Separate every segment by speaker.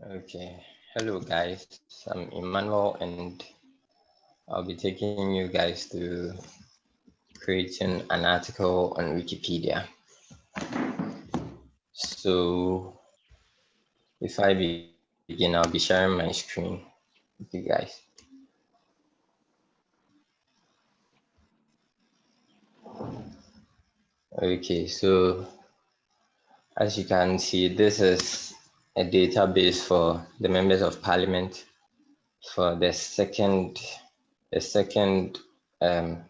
Speaker 1: Okay, hello guys. I'm Emmanuel, and I'll be taking you guys through creating an article on Wikipedia. So, if I begin, I'll be sharing my screen with you guys. Okay, so as you can see, this is a database for the members of Parliament for the second, um,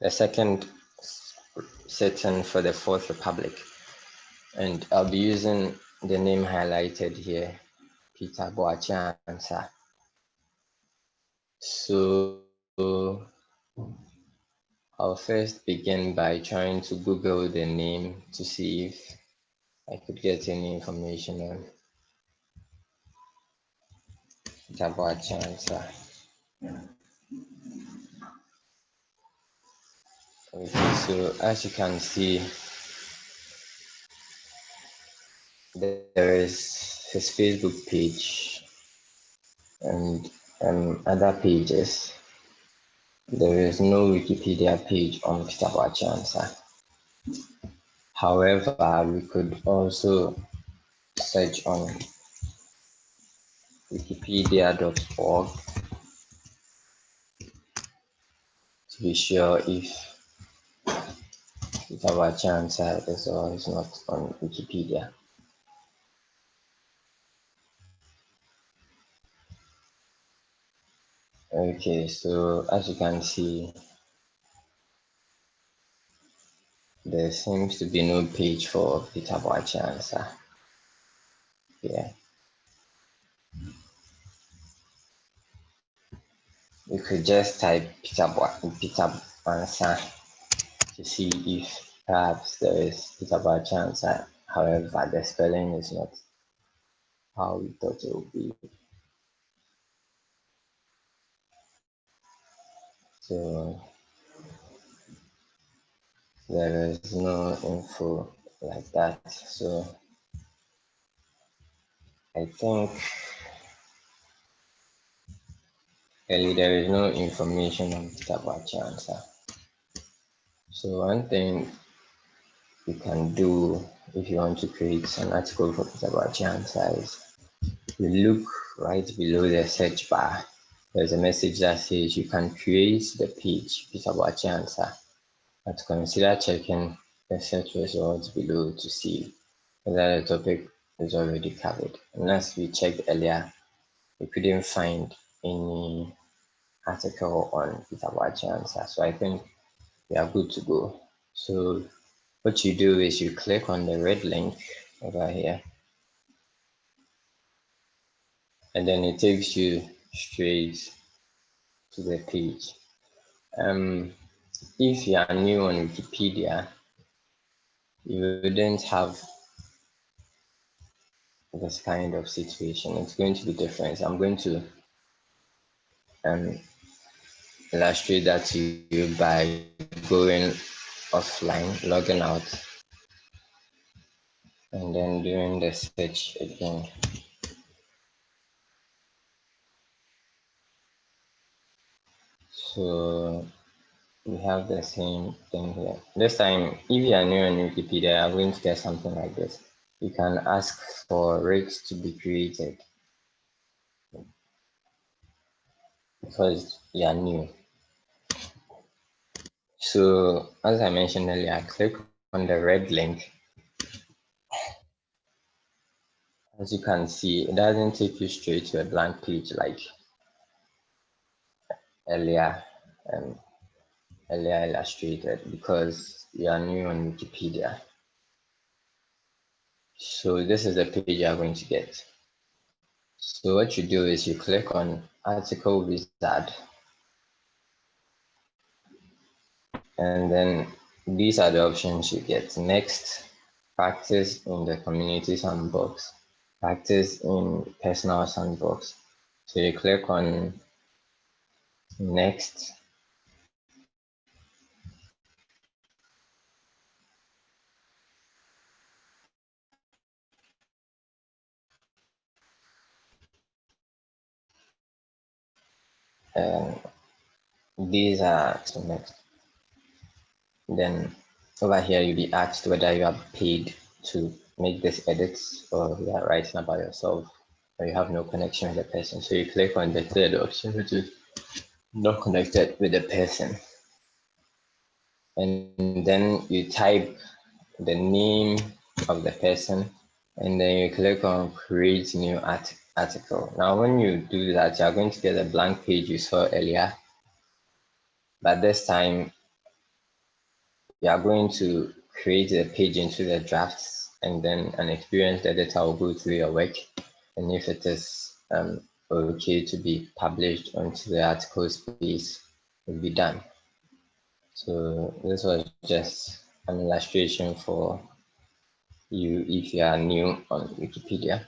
Speaker 1: the second sitting for the Fourth Republic. And I'll be using the name highlighted here, Peter Boachiansa. So I'll first begin by trying to Google the name to see if I could get any information on Peter Boachiansa. Okay, so as you can see, there is his Facebook page and other pages. There is no Wikipedia page on Peter Boachiansa. However, we could also search on wikipedia.org to be sure if our chance is or is not on Wikipedia. Okay, so as you can see, there seems to be no page for Peter Boachiansa. Yeah. You could just type Peter Boachiansa to see if perhaps there is Peter Boachiansa. However, the spelling is not how we thought it would be. So there is no info like that. So I think really there is no information on Peter Boachiansa. So one thing you can do if you want to create an article for Peter Boachiansa is you look right below the search bar. There's a message that says you can create the page Peter Boachiansa, but consider checking the search results below to see whether the topic is already covered. And as we checked earlier, we couldn't find any article on Peter Boachiansa. So I think we are good to go. So what you do is you click on the red link over here, and then it takes you straight to the page. If you are new on Wikipedia, you wouldn't have this kind of situation. It's going to be different. I'm going to illustrate that to you by going offline, logging out, and then doing the search again. So we have the same thing here. This time, if you are new on Wikipedia, I'm going to get something like this. You can ask for it to be created because you are new. So as I mentioned earlier, click on the red link. As you can see, it doesn't take you straight to a blank page like earlier illustrated because you are new on Wikipedia. So this is the page you are going to get. So what you do is you click on Article Wizard, and then these are the options you get. Next, practice in the community sandbox, practice in personal sandbox. So you click on next, and these are next. Then over here you'll be asked whether you are paid to make these edits or you are writing about yourself or you have no connection with the person. So you click on the third option, which is not connected with the person. And then you type the name of the person and then you click on create new article. Now when you do that, you're going to get a blank page you saw earlier, but this time you are going to create a page into the drafts and then an experienced editor will go through your work, and if it is okay to be published onto the article space, it will be done. So this was just an illustration for you if you are new on Wikipedia.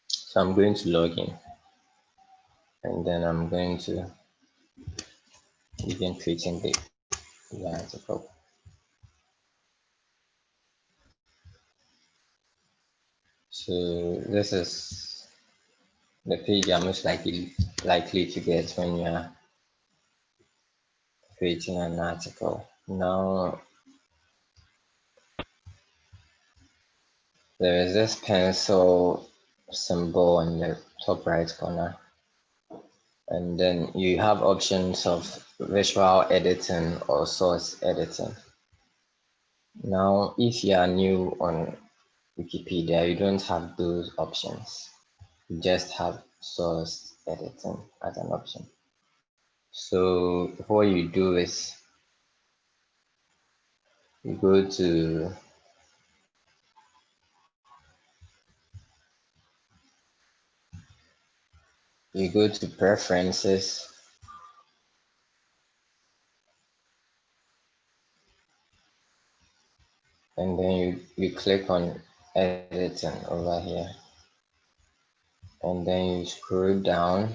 Speaker 1: So I'm going to log in and then I'm going to begin creating the article. So this is the page you're most likely to get when you're creating an article. Now there is this pencil symbol in the top right corner, and then you have options of visual editing or source editing. Now if you are new on Wikipedia, you don't have those options. You just have source editing as an option. So what you do is you go to preferences, and then you click on editing over here, and then you scroll down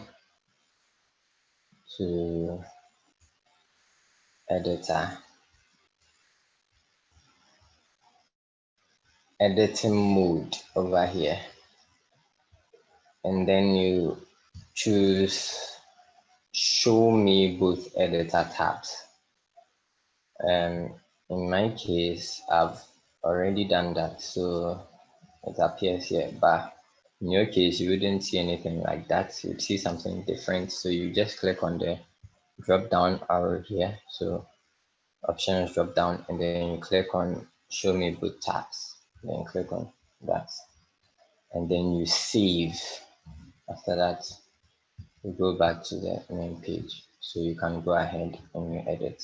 Speaker 1: to editor, editing mode over here, and then you choose show me both editor tabs. In my case, I've already done that, so it appears here, but in your case you wouldn't see anything like that. You'd see something different, so you just click on the drop down arrow here, so options drop down, and then you click on show me both tabs, then click on that, and then you save. After that you go back to the main page, so you can go ahead and you edit.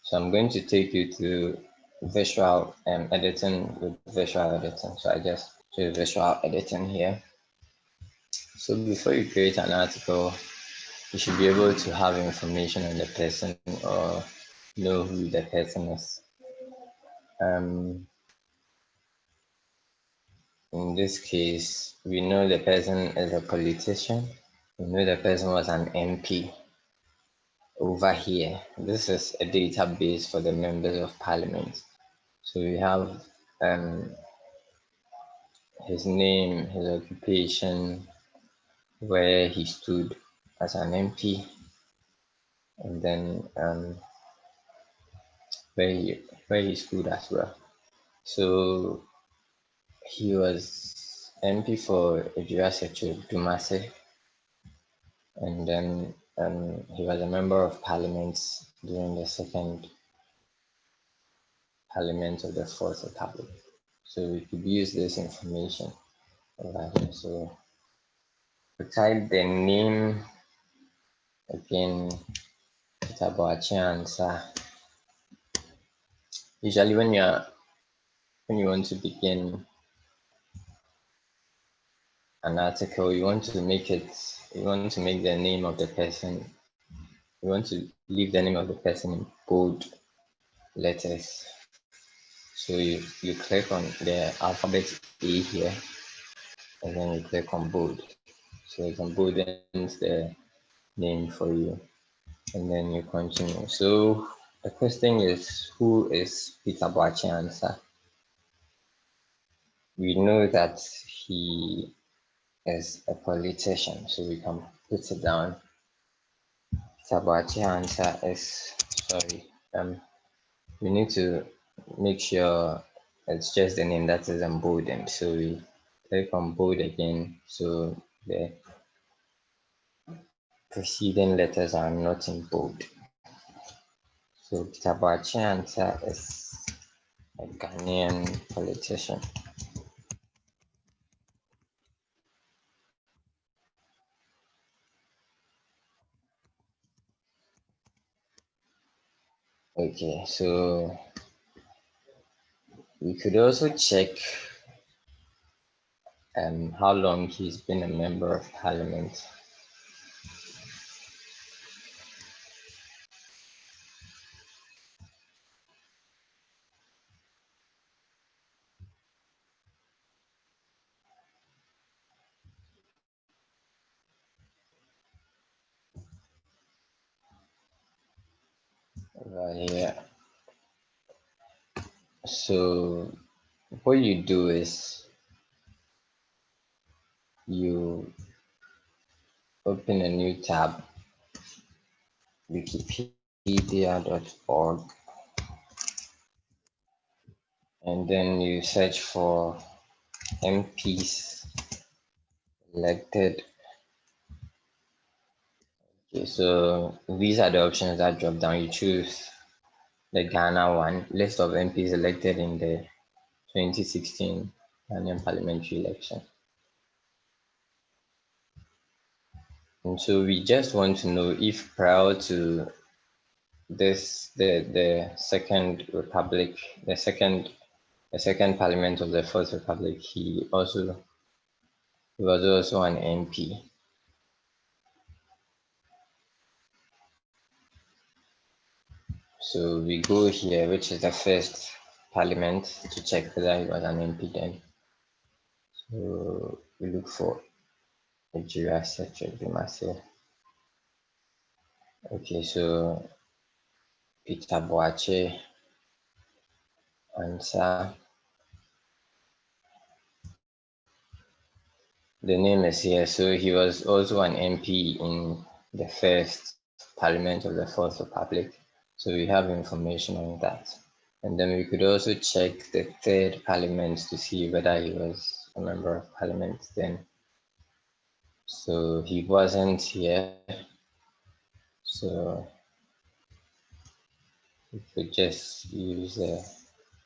Speaker 1: So I'm going to take you to visual editing with visual editing. So I just choose visual editing here. So before you create an article, you should be able to have information on the person or know who the person is. In this case, we know the person is a politician. We know the person was an MP. Over here, this is a database for the members of parliament. So we have his name, his occupation, where he stood as an MP, and then where he stood as well. So he was MP for Ejirasecho Dumase, and then he was a member of parliament during the second parliament of the Fourth Republic. So we could use this information over here. So we type the name again, Itaboachi answer. Usually when you want to begin an article, you want to make the name of the person, you want to leave the name of the person in bold letters. So you click on the alphabet A here, and then you click on bold. So it emboldens the name for you, and then you continue. So the question is, who is Peter Boachiansa? We know that he is a politician, so we can put it down Tabachi answer is sorry. We need to make sure it's just the name that is emboldened. So we click on bold again. So the preceding letters are not in bold. So Tabachi answer is a Ghanaian politician. Okay, so we could also check how long he's been a member of parliament. Right here. So what you do is you open a new tab, wikipedia.org, and then you search for MPs elected. Okay, so these are the options that drop down. You choose the Ghana one, list of MPs elected in the 2016 Ghanaian parliamentary election. And so we just want to know if prior to this, the second republic, the second parliament of the Fourth Republic, he was also an MP. So we go here, which is the first parliament, to check whether he was an MP then. So we look for Nigeria search Dumase. Okay, so Peter Boache answer. The name is here. So he was also an MP in the first parliament of the Fourth Republic. So we have information on that. And then we could also check the third parliament to see whether he was a member of parliament then. So he wasn't here. So we could just use the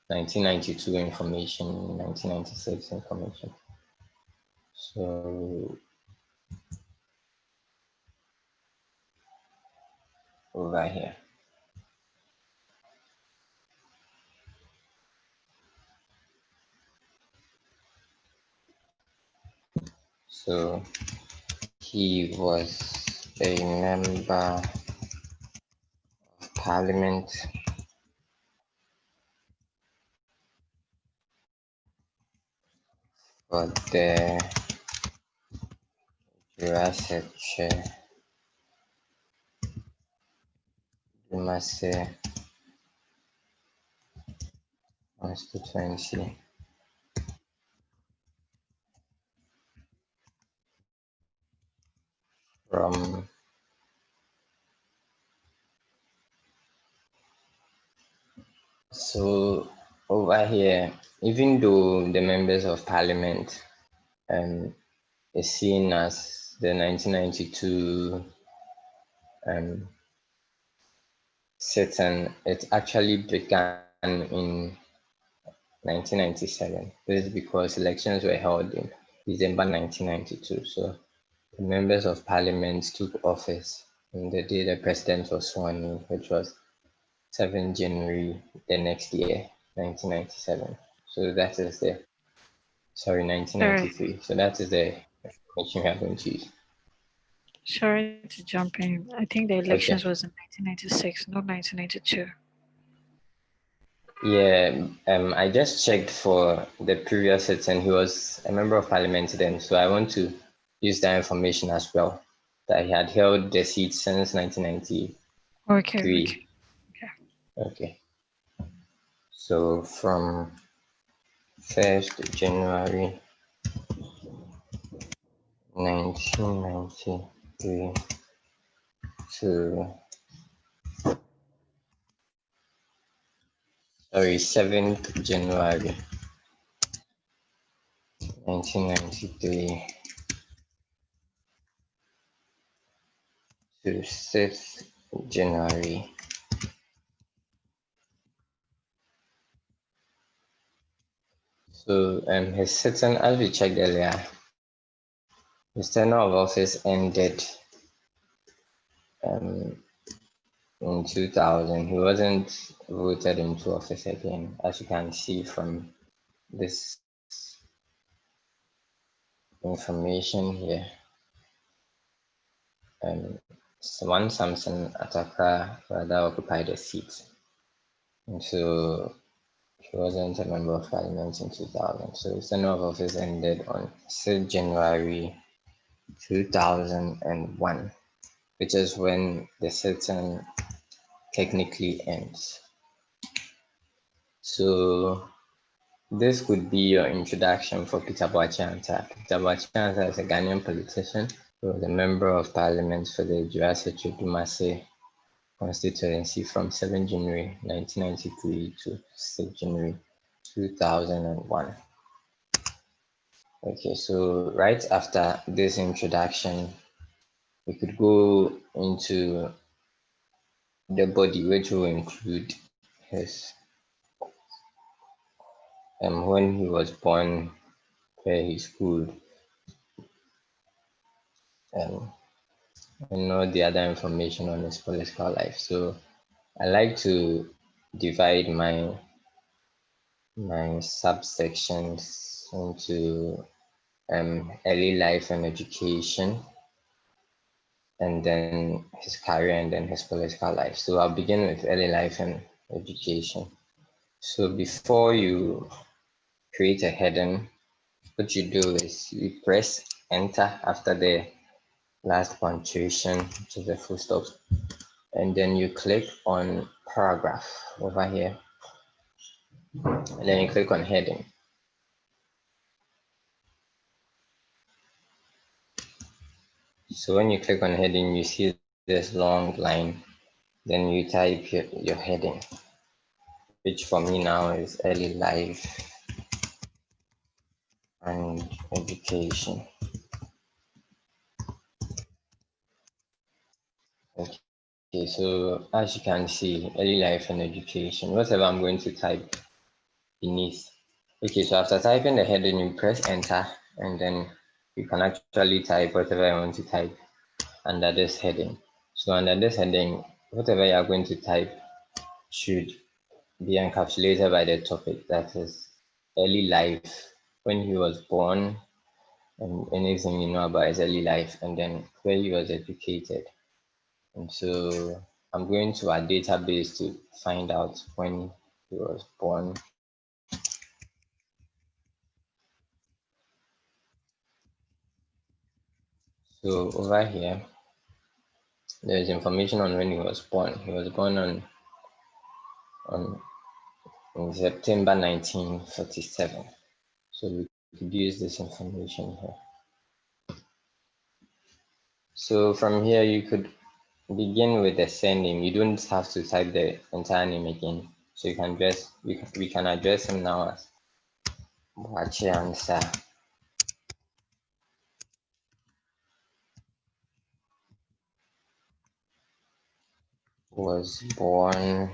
Speaker 1: 1992 information, 1996 information. So over here. So he was a member of parliament for the Jurassic Dumase constituency from so over here, even though the members of parliament is seen as the 1992 um, sitting, it actually began in 1997. This is because elections were held in December 1992. So the members of parliament took office on the day the president was sworn in, which was 7 January the next year, 1997. So that is the, sorry, 1993. So that is the information we are going to use.
Speaker 2: Sorry to jump in. I think the elections
Speaker 1: Okay.
Speaker 2: was in 1996, not 1992.
Speaker 1: Yeah, I just checked for the previous sitting. He was a member of parliament then, so I want to use that information as well. That he had held the seat since 1993.
Speaker 2: Okay, okay.
Speaker 1: Okay. So from 1st January 1993 to 7th January 1993 to 6th January. So his sitting, as we checked earlier, his tenure of office ended in 2000. He wasn't voted into office again, as you can see from this information here. One Samson Atakra rather occupied a seat, and so he wasn't a member of parliament in 2000. So his tenure of office ended on 6th January 2001, which is when the sitting technically ends. So this could be your introduction for Peter Boachianta. Peter Boachianta is a Ghanaian politician who was a member of parliament for the Jurassic Dumase constituency from 7 January 1993 to 6 January 2001. Okay, so right after this introduction, we could go into the body, which will include his when he was born, where he schooled, um, and all the other information on his political life. So I like to divide my subsections into early life and education, and then his career, and then his political life. So I'll begin with early life and education. So before you create a heading, what you do is you press enter after the last punctuation, which is the full stop, and then you click on paragraph over here, and then you click on heading. So when you click on heading, you see this long line, then you type your heading, which for me now is early life and education. Okay, so as you can see, early life and education, whatever I'm going to type beneath. Okay, so after typing the heading, you press enter, and then you can actually type whatever you want to type under this heading. So under this heading, whatever you are going to type should be encapsulated by the topic, that is early life, when he was born, and anything you know about his early life, and then where he was educated. And so I'm going to our database to find out when he was born. So over here, there's information on when he was born. He was born on in September 1947. So we could use this information here. So from here, you could begin with the surname. You don't have to type the entire name again. So you can just we can address him now as Boachiansa. Was born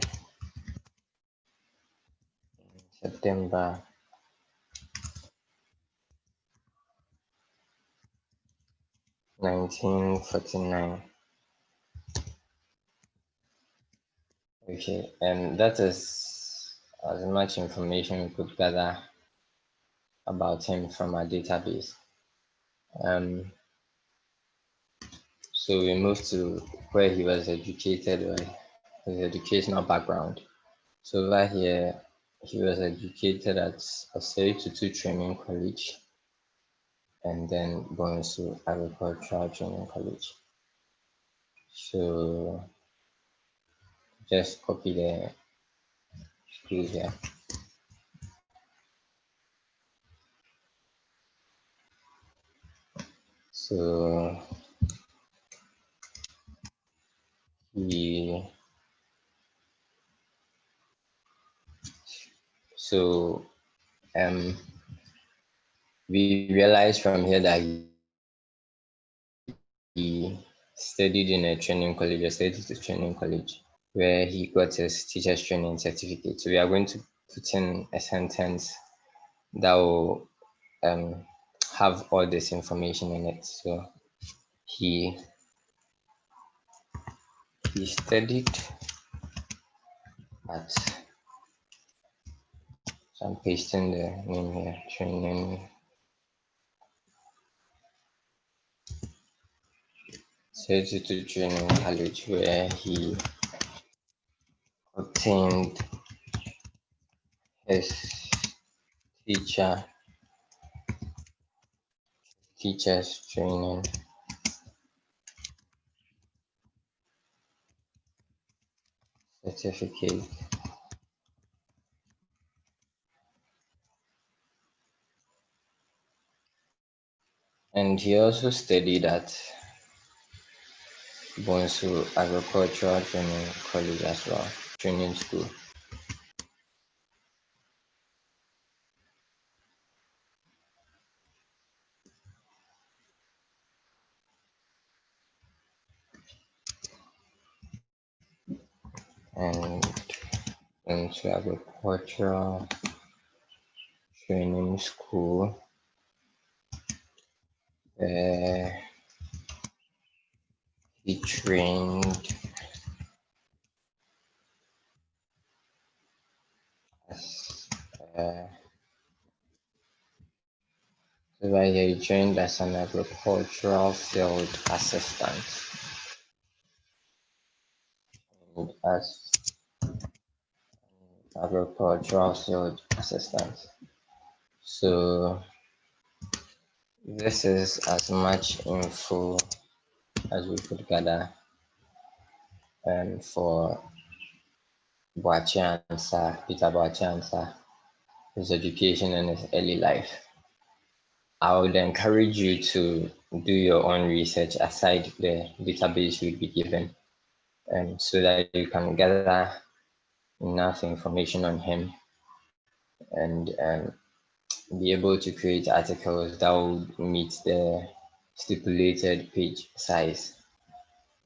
Speaker 1: September 1949. Okay, and that is as much information we could gather about him from our database. Um, so we move to where he was educated, his educational background. So over here, he was educated at Osei Tutu Training College, and then going to Agricultural Training College. So just copy the school here. So So um, we realized from here that he studied in a training college, a state training college, where he got his teacher's training certificate. So we are going to put in a sentence that will um, have all this information in it. So he he studied at, so I'm pasting the name here, training to training college, where he obtained his teacher teacher's training certificate. And he also studied at Bonsu Agricultural Training College as well, training school. And Bonsu Agricultural Training School, where he trained as uh, where he trained as an agricultural field assistant. And as agricultural field assistant. So this is as much info as we could gather for Peter Boachiansa, his education and his early life. I would encourage you to do your own research aside the database you'll be given, so that you can gather enough information on him and be able to create articles that will meet the stipulated page size.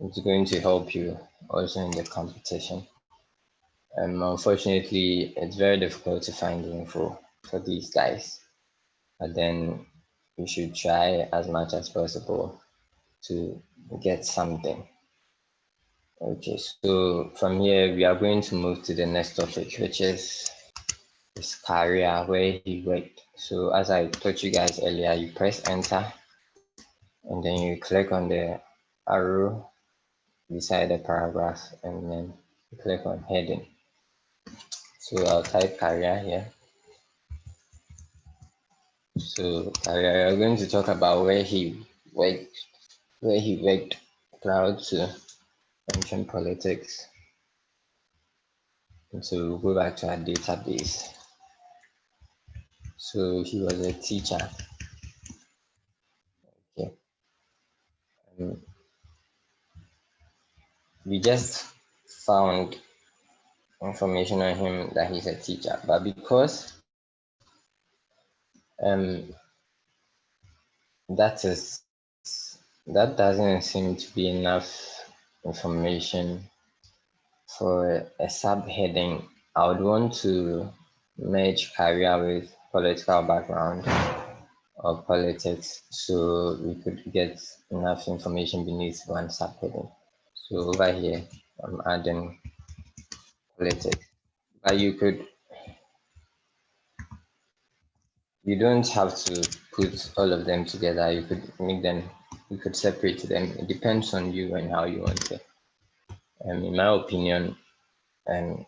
Speaker 1: It's going to help you also in the competition. Unfortunately, it's very difficult to find the info for these guys, but then you should try as much as possible to get something. Okay, so from here we are going to move to the next topic, which is his career, where he worked. So as I told you guys earlier, you press enter and then you click on the arrow beside the paragraph and then you click on heading. So I'll type career here. So we are going to talk about worked, where he worked prior to mention politics. And so we'll go back to our database. So he was a teacher. Okay. Um, we just found information on him that he's a teacher, but because um, that is that doesn't seem to be enough information for a subheading. I would want to merge career with political background or politics so we could get enough information beneath one subheading. So over here, I'm adding politics. But you don't have to put all of them together. You could separate them. It depends on you and how you want it. In my opinion, um,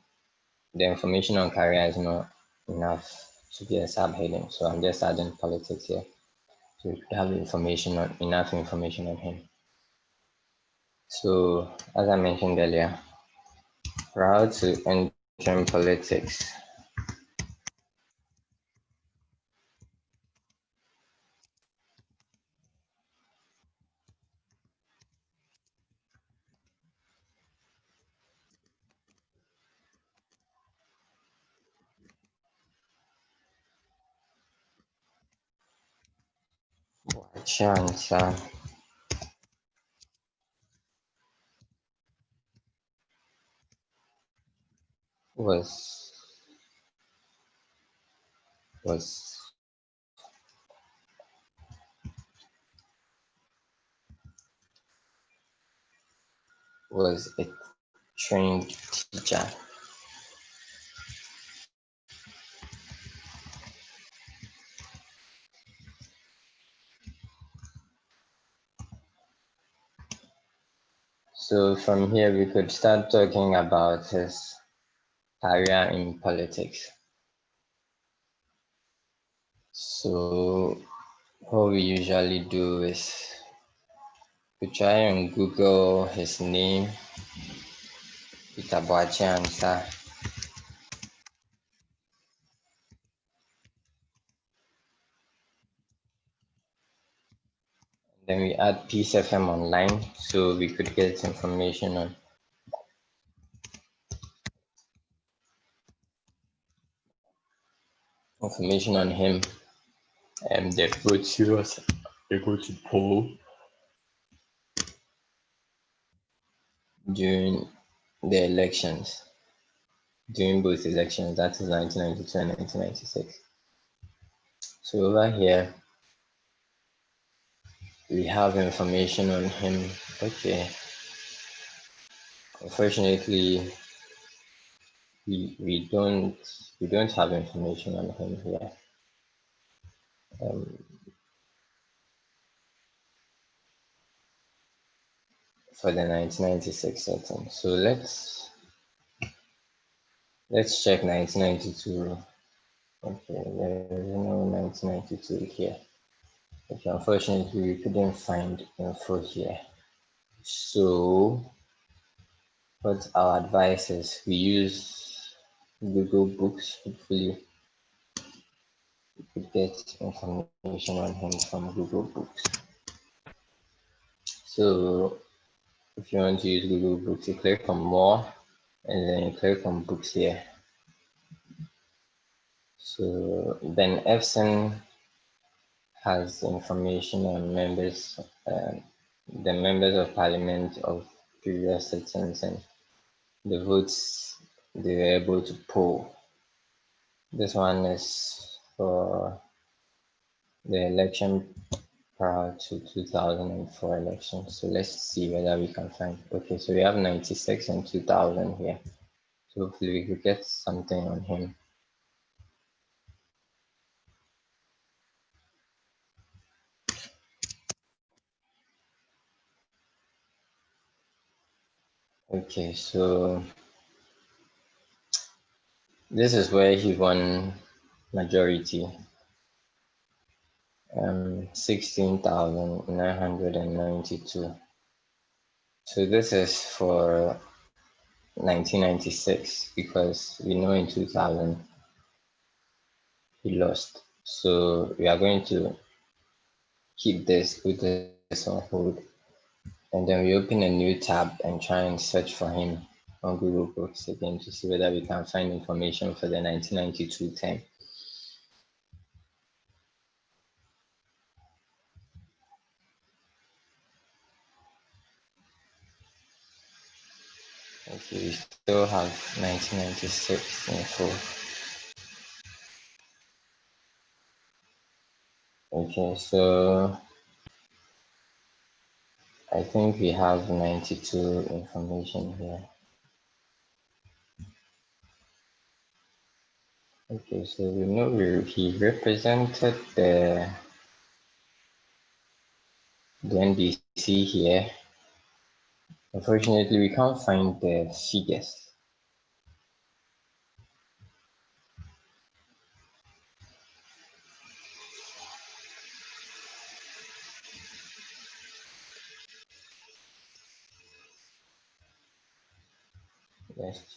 Speaker 1: the information on career is not enough to be a subheading. So I'm just adding politics here. So you could have enough information on him. So as I mentioned earlier, prior to entering politics, Chansa was was was a trained teacher. So from here we could start talking about his career in politics. So what we usually do is we try and Google his name, Peter Boachiansa. Then we add Peace FM online so we could get information on him. The votes he was able to poll during the elections, during both elections, that is 1992 and 1996. So over here, we have information on him. Okay, unfortunately, we don't have information on him here. Um, for the 1996 setting. So let's check 1992. Okay, there is no 1992 here. Okay, unfortunately, we couldn't find info here. So what our advice is, we use Google Books. Hopefully, we could get information on him from Google Books. So if you want to use Google Books, you click on More, and then you click on Books here. So Ben Epson has information on the members of parliament of previous sittings and the votes they were able to poll. This one is for the election prior to 2004 election. So let's see whether we can find. Okay, so we have 96 and 2000 here. So hopefully we could get something on him. Okay, so this is where he won majority, 16,992. So this is for 1996 because we know in 2000 he lost. So we are going to put this on hold, and then we open a new tab and try and search for him on Google Books again to see whether we can find information for the 1992 term. Okay, we still have 1996 info. Okay, so I think we have 92 information here. Okay, so we know he represented the NDC here. Unfortunately, we can't find the figures. Yes.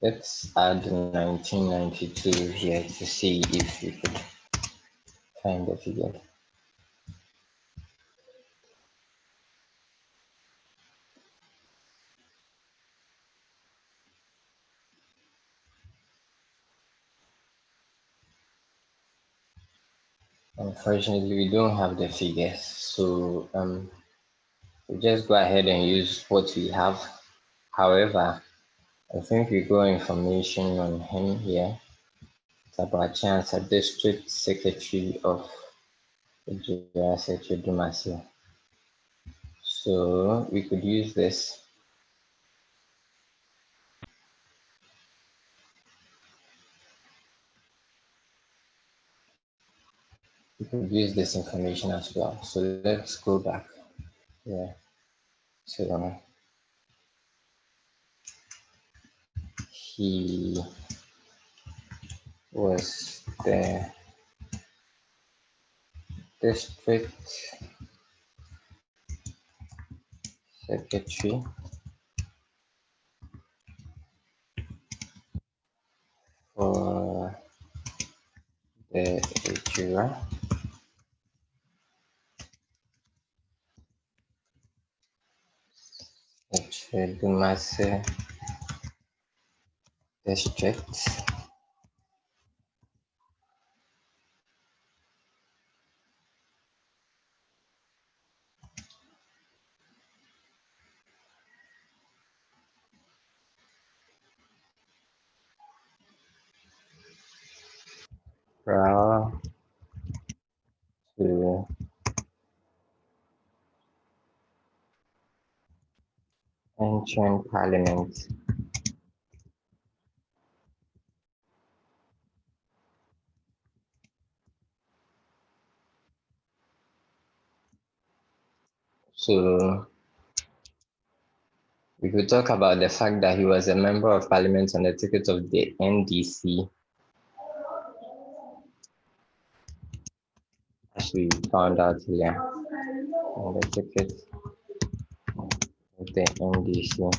Speaker 1: Let's add 1992 here to see if we could find the figure. Unfortunately, we don't have the figures, so we just go ahead and use what we have. However, I think we got information on him here. It's about chance a district secretary of Dumasi. So we could use this. We could use this information as well. So let's go back. Yeah. So he was the district secretary for the Ejura Dumasi district. Prior to entering Parliament. So we could talk about the fact that he was a member of Parliament on the ticket of the NDC, as we found out earlier, on the ticket of the NDC.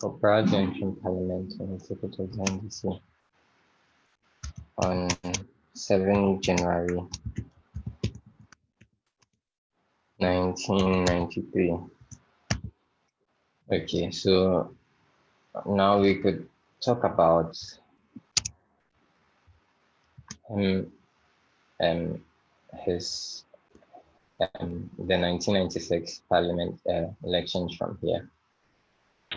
Speaker 1: For proud to enter Parliament on the ticket of the NDC on 7 January 1993. Okay, so now we could talk about him and his the 1996 Parliament elections from here,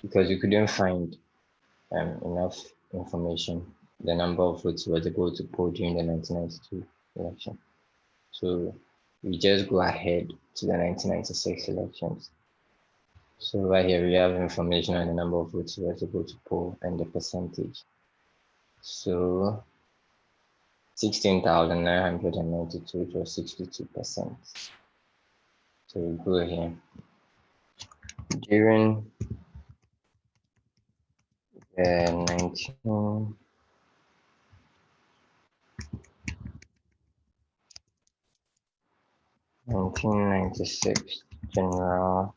Speaker 1: because we couldn't find enough information, the number of votes he was able to poll during the 1992 election. So we just go ahead to the 1996 elections. So right here we have information on the number of votes he was able to poll and the percentage. So 16,992, it was 62%. So we go here. During the 1996 general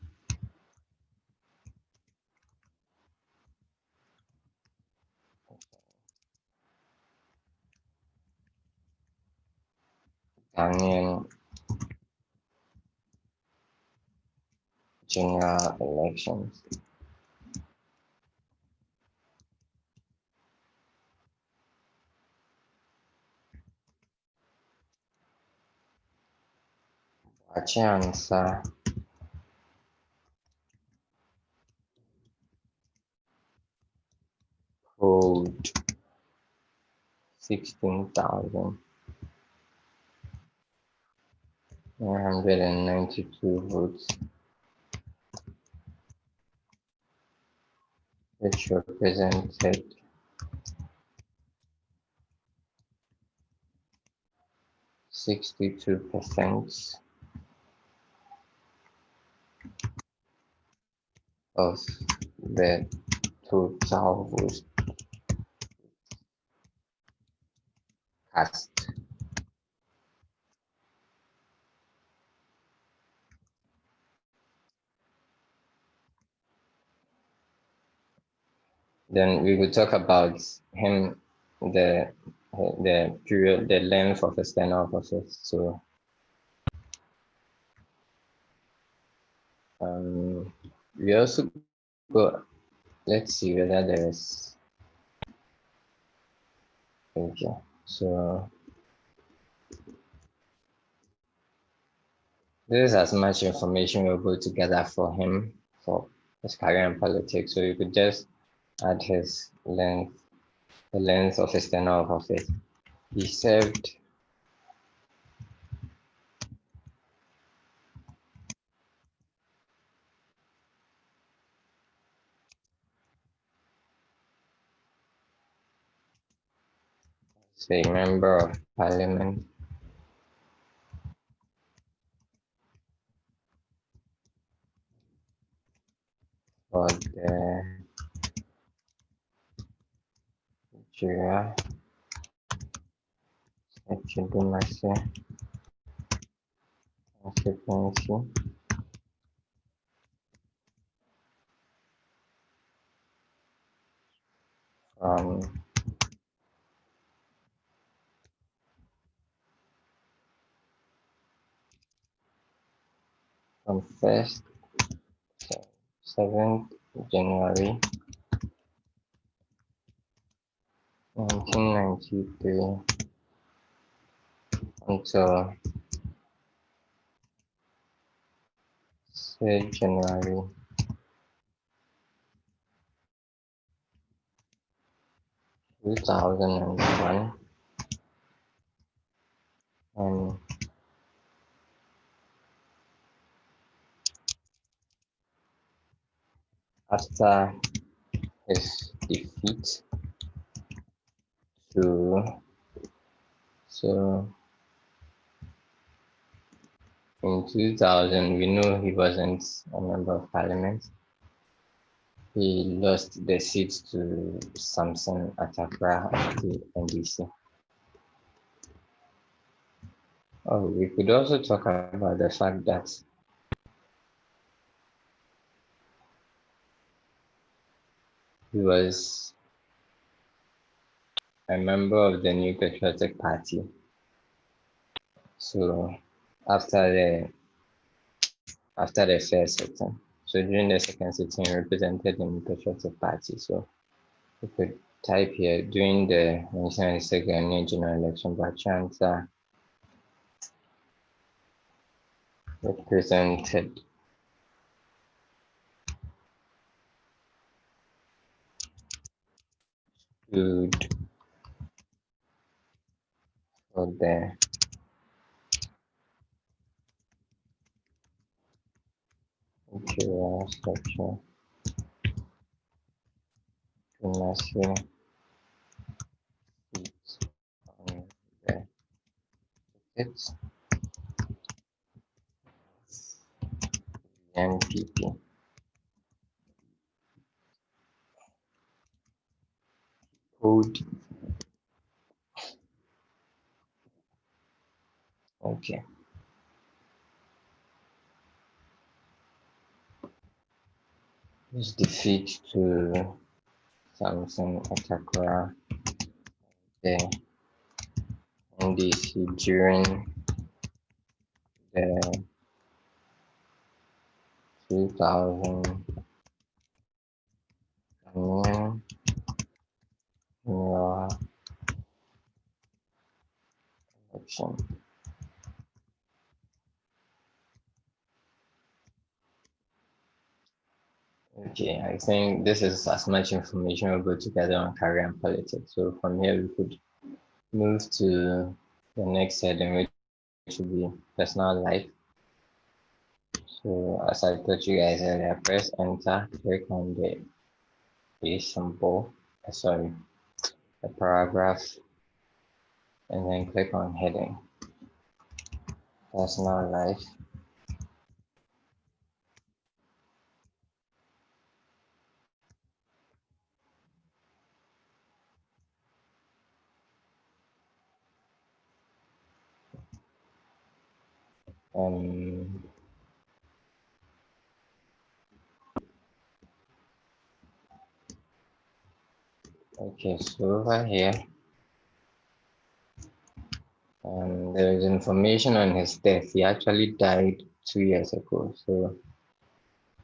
Speaker 1: Ghanaian general elections. Achansa polled 16,992 votes, which represented 62% of the total votes cast. Then we will talk about him, the period, the length of his tenure of office. So we also go let's see whether there is. Okay, so this is as much information we'll put together for him for his career in politics. So you could just add his length, the length of his tenure of office. He served as a member of parliament for the Nigeria Legitimacy Constituency from 1st 7th January 1993 until 3rd January 2001, and after his defeat to so in 2000 we know he wasn't a member of parliament. He lost the seat to Samson Atakra of the NDC. Oh, we could also talk about the fact that he was a member of the New Patriotic Party. So after the first sitting, so during the second sitting, he represented the New Patriotic Party. So we could type here during the 1996 Ghanaian general election, Bachansa represented stood for the imperial structure dynasty seats on the tickets NPP code. Okay, his defeat to Samson Atakra, the NDC during the 2000 Ghanaian general election. Okay, I think this is as much information we'll go together on career and politics. So from here we could move to the next heading, which will be personal life. So as I told you guys earlier, press enter, click on the a symbol, sorry, the paragraph, and then click on heading, personal life. Um, okay, so over here, there is information on his death. He actually died 2 years ago. So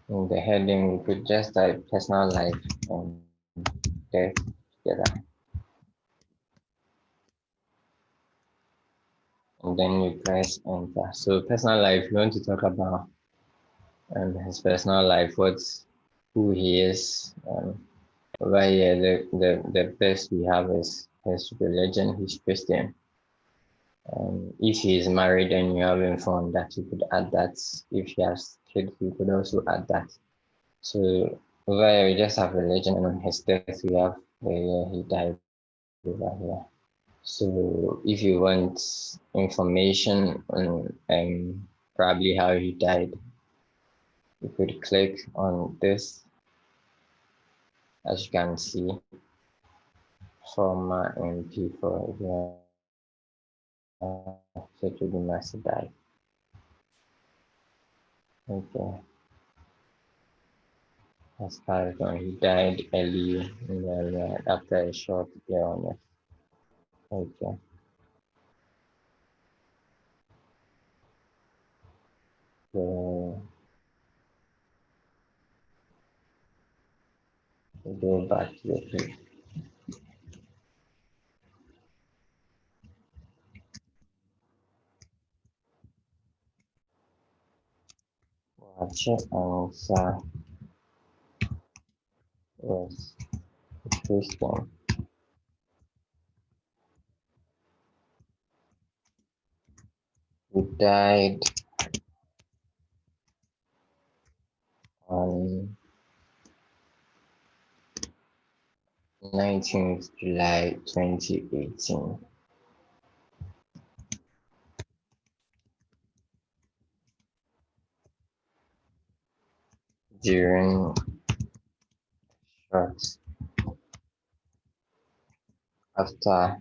Speaker 1: In the heading, we could just type personal life and death together. And then you press enter. So personal life, we want to talk about his personal life, who he is. Over here, the best we have is his religion. He's Christian. If he is married and you have informed that, you could add that. If he has kids, you could also add that. So over here, we just have religion, and on his death, we have the year he died over here. So if you want information on probably how he died, you could click on this. As you can see, former MP for Setudu Masi died. Okay. As far as he died early in the after a short illness. Okay. So we go back to the page. Watch answer was Christian. He died on 19th July 2018 during short after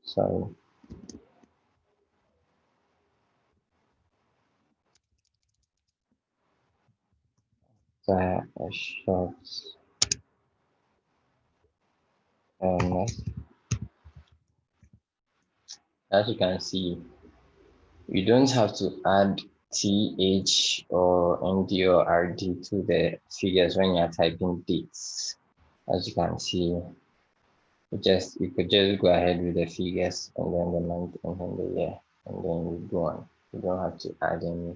Speaker 1: sorry after a short illness. As you can see, you don't have to add TH or ND or RD to the figures when you're typing dates. As you can see, you could just go ahead with the figures and then the month and then the year, and then you go on. You don't have to add any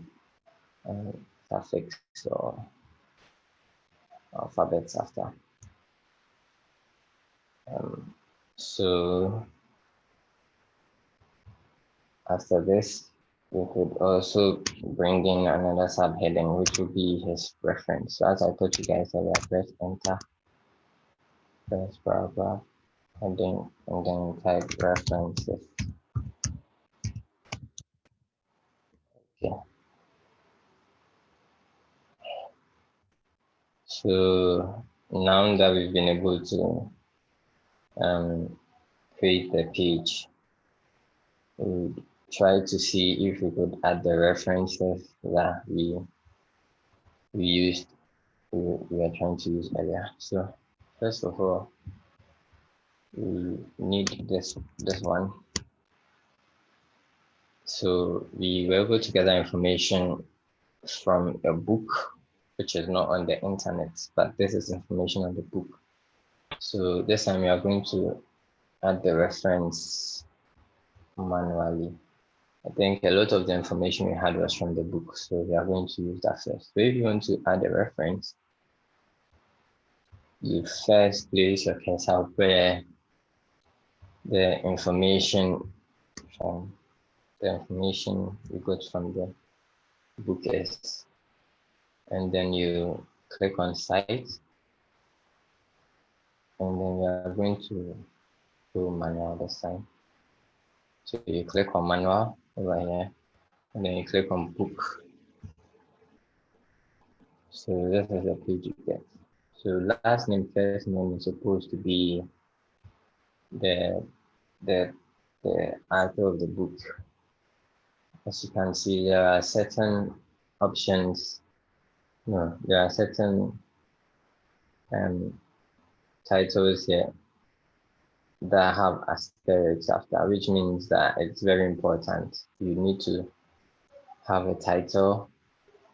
Speaker 1: suffix or alphabets after. So after this, we could also bring in another subheading, which would be his reference. So as I told you guys earlier, press enter, press paragraph, and then type references. Okay. So now that we've been able to create the page, we try to see if we could add the references that we used we are trying to use earlier. So first of all, we need this one. So we were able to gather information from a book, which is not on the internet, but this is information on the book. So this time we are going to add the reference manually. I think a lot of the information we had was from the book, so we are going to use that first. So if you want to add a reference, you first place your cursor where the information from we got from the book is, and then you click on site, and then we are going to do manual this time. So you click on manual over here, and then you click on book. So this is the page you get. So last name, first name is supposed to be the the author of the book. As you can see, there are certain options. No, there are certain titles here that have asterisks after, which means that it's very important. You need to have a title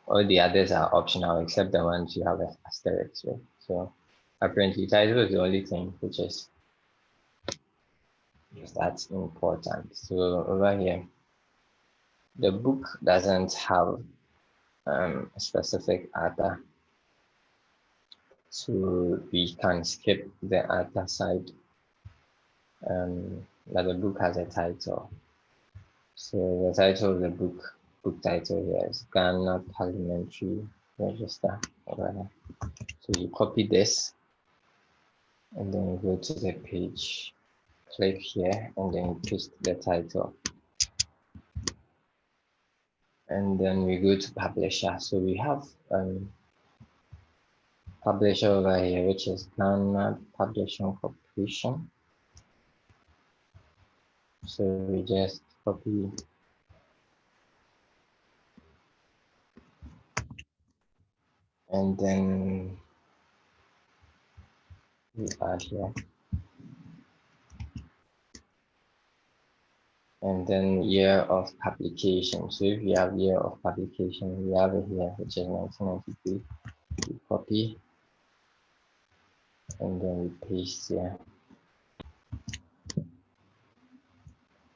Speaker 1: All the others are optional except the ones you have an asterisk with. So apparently title is the only thing which is that's important. So over here, the book doesn't have a specific author, so we can skip the author side. But the book has a title. So the title of the book title here is Ghana Parliamentary Register. So you copy this and then you go to the page, click here and then paste the title. And then we go to publisher. So we have publisher over here, which is Ghana Publishing Corporation. So we just copy and then we add here. And then year of publication. So if you have year of publication, we have it here, which is 1993. We copy and then we paste here.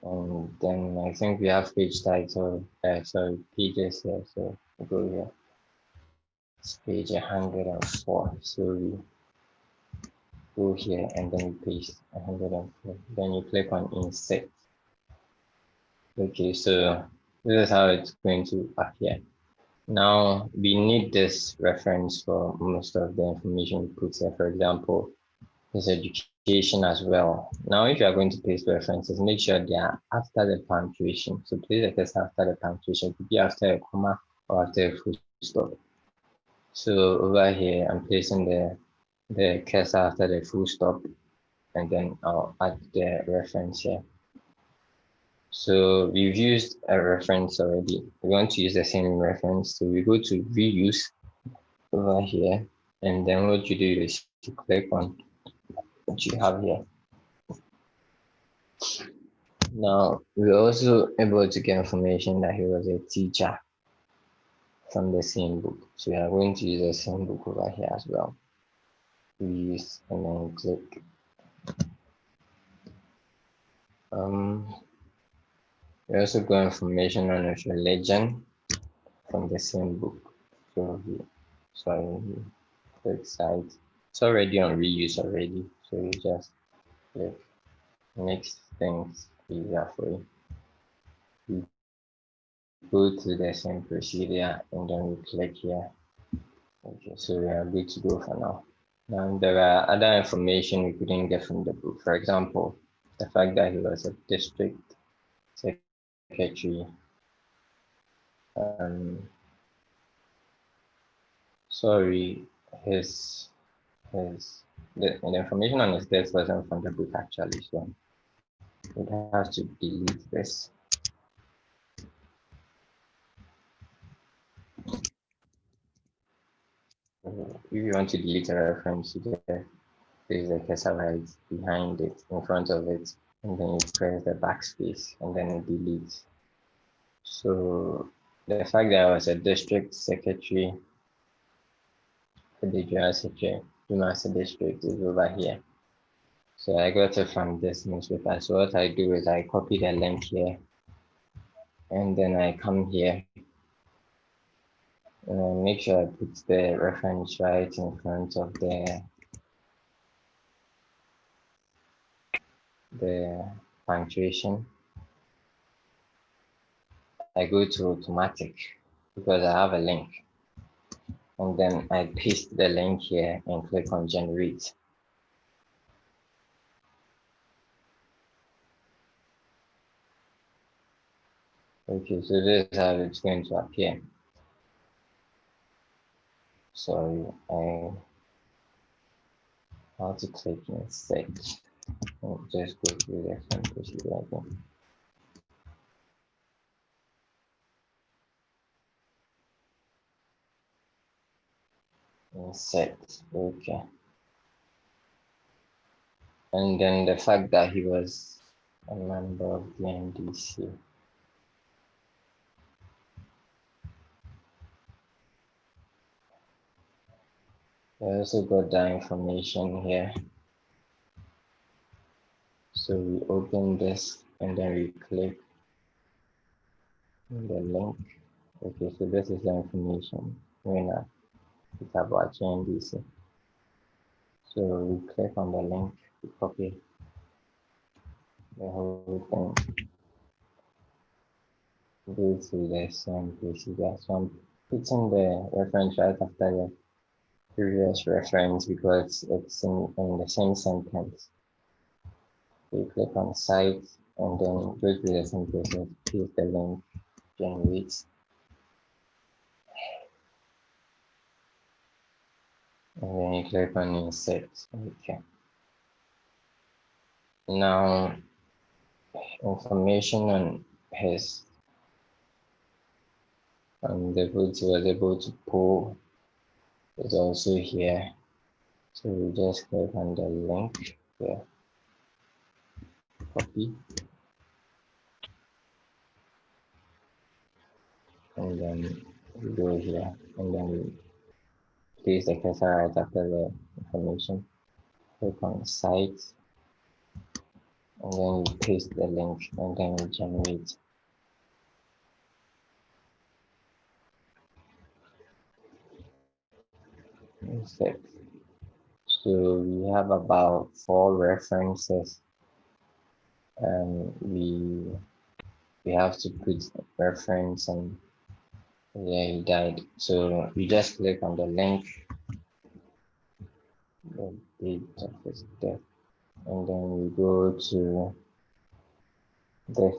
Speaker 1: And then I think we have page title, pages here. So we go here. It's page 104. So we go here and then we paste 104. Then you click on insert. Okay, so this is how it's going to appear. Now we need this reference for most of the information we put here. For example, this education as well. Now, if you are going to paste references, make sure they are after the punctuation. So place the text after the punctuation. It could be after a comma or after a full stop. So over here, I'm placing the cursor after the full stop, and then I'll add the reference here. So we've used a reference already. We want to use the same reference. So we go to reuse over here, and then what you do is you click on what you have here. Now we're also able to get information that he was a teacher from the same book. So we are going to use the same book over here as well. Reuse and then click. We also got information on his religion from the same book. So click site. It's already on reuse already. So you just click, makes things easier for you. You go to the same procedure and then we click here. Okay, so we are good to go for now. Now there are other information we couldn't get from the book. For example, the fact that he was a district secretary. Sorry, the information on his death wasn't from the book actually, so we'd have to delete this. If you want to delete a reference, you just place the cursor right behind it, in front of it, and then you press the backspace, and then it deletes. So the fact that I was a district secretary for the Jumasa district is over here. So I got it from this newspaper. So what I do is I copy the link here, and then I come here and I make sure I put the reference right in front of the punctuation. I go to automatic because I have a link, and then I paste the link here and click on generate. Okay, so this is how it's going to appear. Sorry, I have to click insert. Just go through the same procedure again. Insert, okay. And then the fact that he was a member of the NDC. also got that information here. So we open this and then we click on the link. Okay, so this is the information when it's about GNDC. So we click on the link, we copy the whole thing, go to the same procedure. So I'm putting the reference right after the previous reference because it's in the same sentence. So you click on site and then go to the same process, paste the link, generate, and then you click on insert. Okay. Now, information on his the goods he was able to pull is also here. So we just click on the link here, copy, and then we go here, and then we place the cursor right after the information. Click on site, and then we paste the link, and then we generate. Insert. So we have about 4 references. We have to put reference and yeah, he died. So you just click on the link, the date of his death, and then we go to this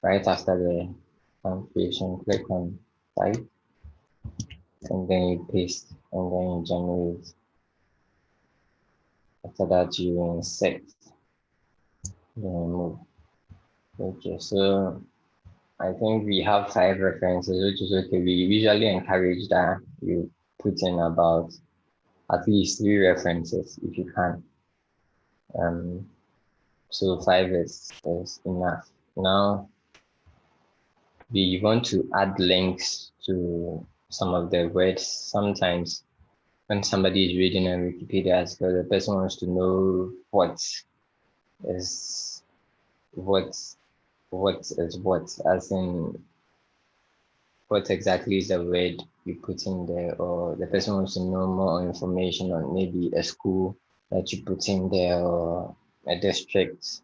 Speaker 1: right after the confirmation, click on type, and then you paste, and then you generate. After that, you insert, then move. Okay, so I think we have 5 references, which is okay. We usually encourage that you put in about at least 3 references if you can. So 5 is enough. Now we want to add links to some of the words. Sometimes when somebody is reading a Wikipedia article, the person wants to know what is what, as in what exactly is the word you put in there, or the person wants to know more information on maybe a school that you put in there, or a district,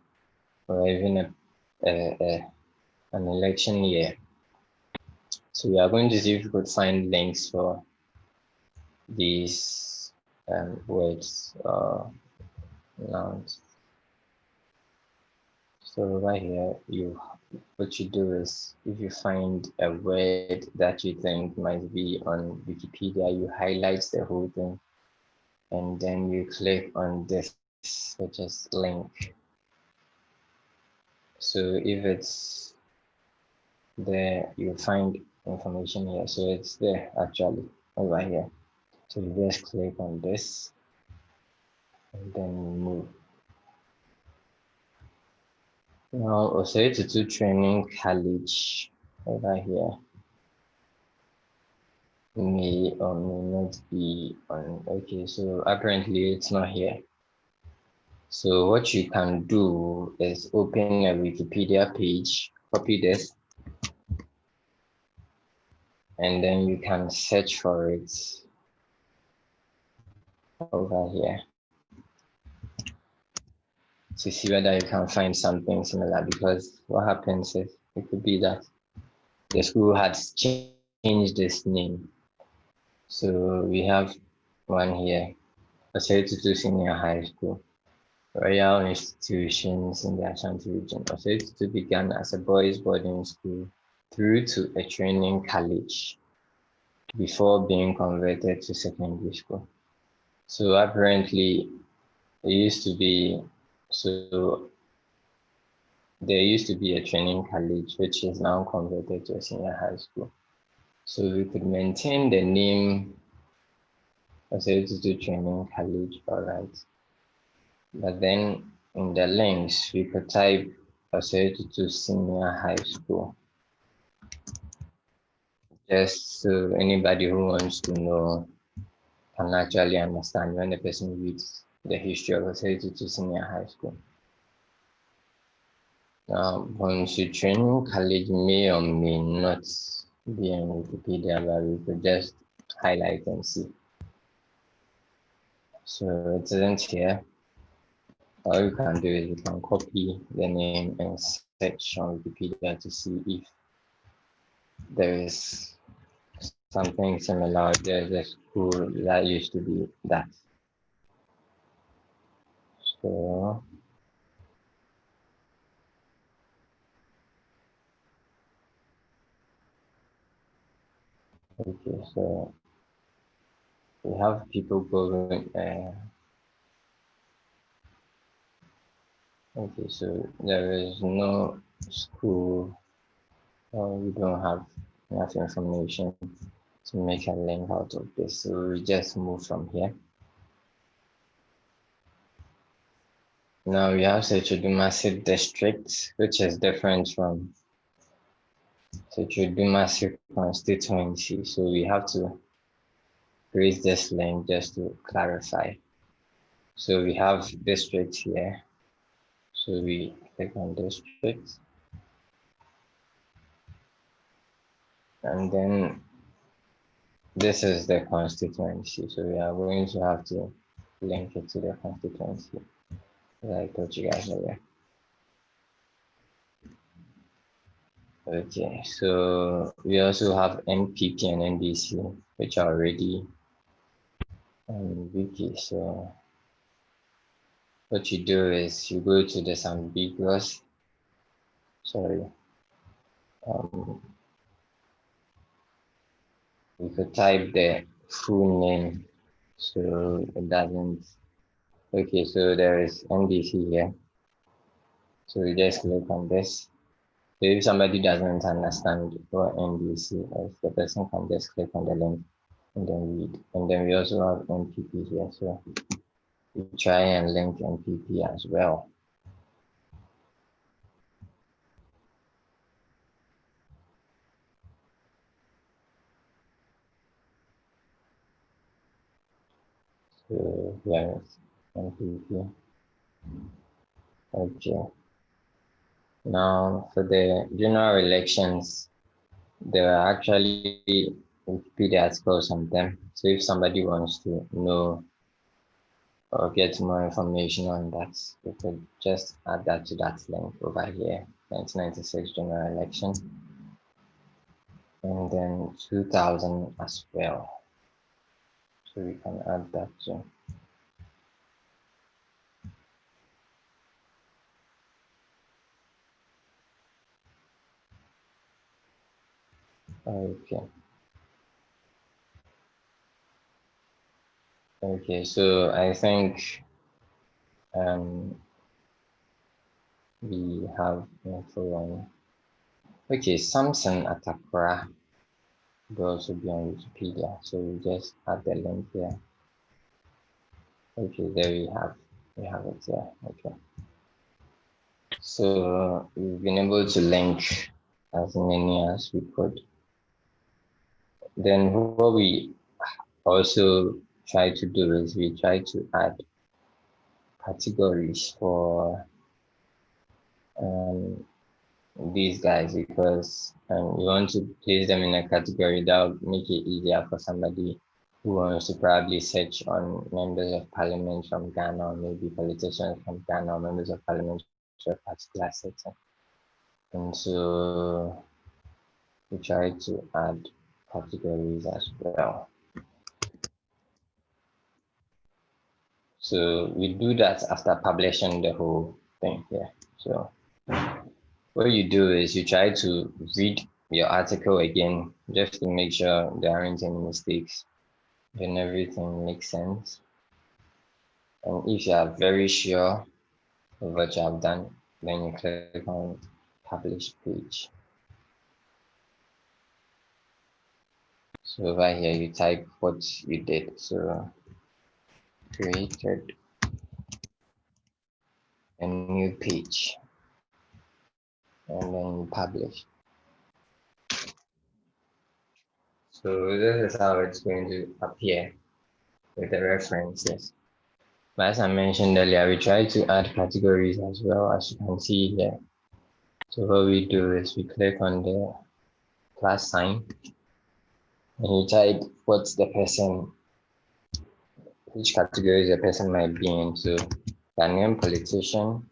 Speaker 1: or even an election year. So we are going to see if we could find links for these words or nouns. So right here, what you do is if you find a word that you think might be on Wikipedia, you highlight the whole thing and then you click on this, which is link. So if it's there, you find information here. So it's there actually over here. So you just click on this and then move. Now, Osei Training College over here may or may not be on. Okay, so apparently it's not here. So what you can do is open a Wikipedia page, copy this, and then you can search for it over here to see whether you can find something similar, because what happens is it could be that the school has changed its name. So we have one here, Osei Senior High School, Royal Institutions in the Ashanti region. Osei began as a boys' boarding school through to a training college before being converted to secondary school. So apparently it used to be, so there used to be a training college which is now converted to a senior high school. So we could maintain the name Osei Training College, all right. But then in the links, we could type Osei Senior High School. Just so anybody who wants to know can actually understand when the person reads the history of authority to senior high school. Now, once you training college may or may not be in Wikipedia, but we could just highlight and see. So it isn't here. All you can do is you can copy the name and search on Wikipedia to see if there is something similar. There's a school that used to be that. So okay, so we have people going. Okay, so there is no school, or we don't have enough information to make a link out of this. So we just move from here. Now we have Sechudumasi district, which is different from Sechudumasi constituency. So we have to create this link just to clarify. So we have district here. So we click on district. And then this is the constituency. So we are going to have to link it to the constituency, as I told you guys earlier. Okay, so we also have NPP and NDC, which are already on Wiki. So what you do is you go to this ambiguous, sorry, you could type the full name so it doesn't. Okay, so there is NDC here. So you just click on this. So if somebody doesn't understand what NDC is, the person can just click on the link and then read. And then we also have NPP here. So we try and link NPP as well. So here is NPP. Okay. Now for the general elections, there are actually Wikipedia articles on them. So if somebody wants to know or get more information on that, you could just add that to that link over here, 1996 general election, and then 2000 as well. So we can add that too. Okay. Okay, so I think we have info on. Okay, Samson Atakura will also be on Wikipedia. So we just add the link here. Okay, there we have it there. Okay. So we've been able to link as many as we could. Then what we also try to do is we try to add categories for these guys because you want to place them in a category that will make it easier for somebody who wants to probably search on members of parliament from Ghana or maybe politicians from Ghana or members of parliament for a particular setting. And so we try to add categories as well. So we do that after publishing the whole thing here. So what you do is you try to read your article again just to make sure there aren't any mistakes, then everything makes sense. And if you are very sure of what you have done, then you click on publish page. So over here you type what you did. So created a new page and then you publish. So this is how it's going to appear. with the references. But as I mentioned earlier, we try to add categories as well, as you can see here. So what we do is we click on the plus sign and you type what's the person, which categories the person might be in. So Ghanaian politician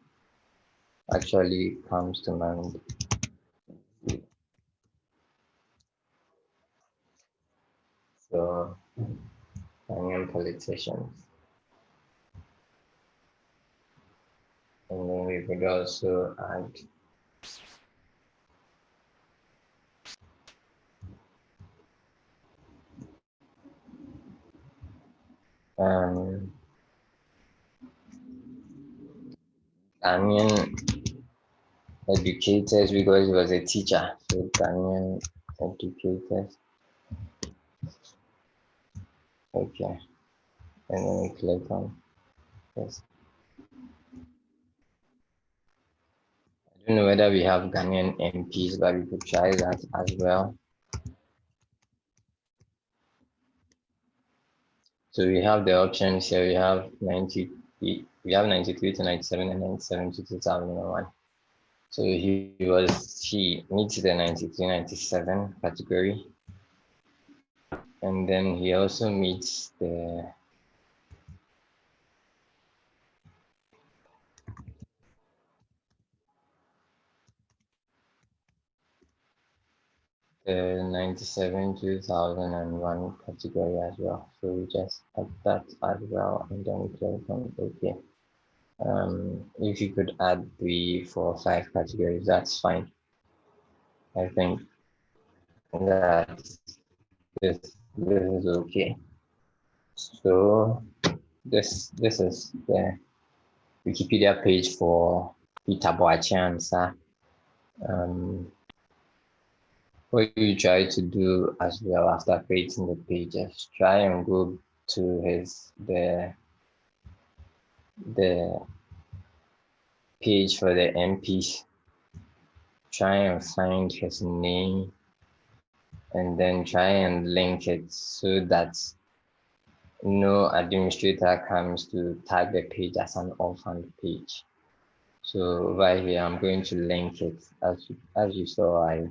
Speaker 1: actually comes to mind. So Ghanaian politicians. And then we could also add Ghanaian educators because he was a teacher. So Ghanaian educators. Okay. And then we click on this. I don't know whether we have Ghanaian MPs, but we could try that as well. So we have the options here. We have 93 to 97 and 97 to 2001. So she meets the 93, 97 category. And then he also meets the 97 2001 category as well. So we just add that as well and then we click on OK. If you could add 3, 4, 5 categories, that's fine. I think that this is okay. So this is the Wikipedia page for Peter Boachiansa. What you try to do as well after creating the pages, try and go to the page for the MPs. Try and find his name and then try and link it so that no administrator comes to tag the page as an orphan page. So right here, I'm going to link it. As you saw, I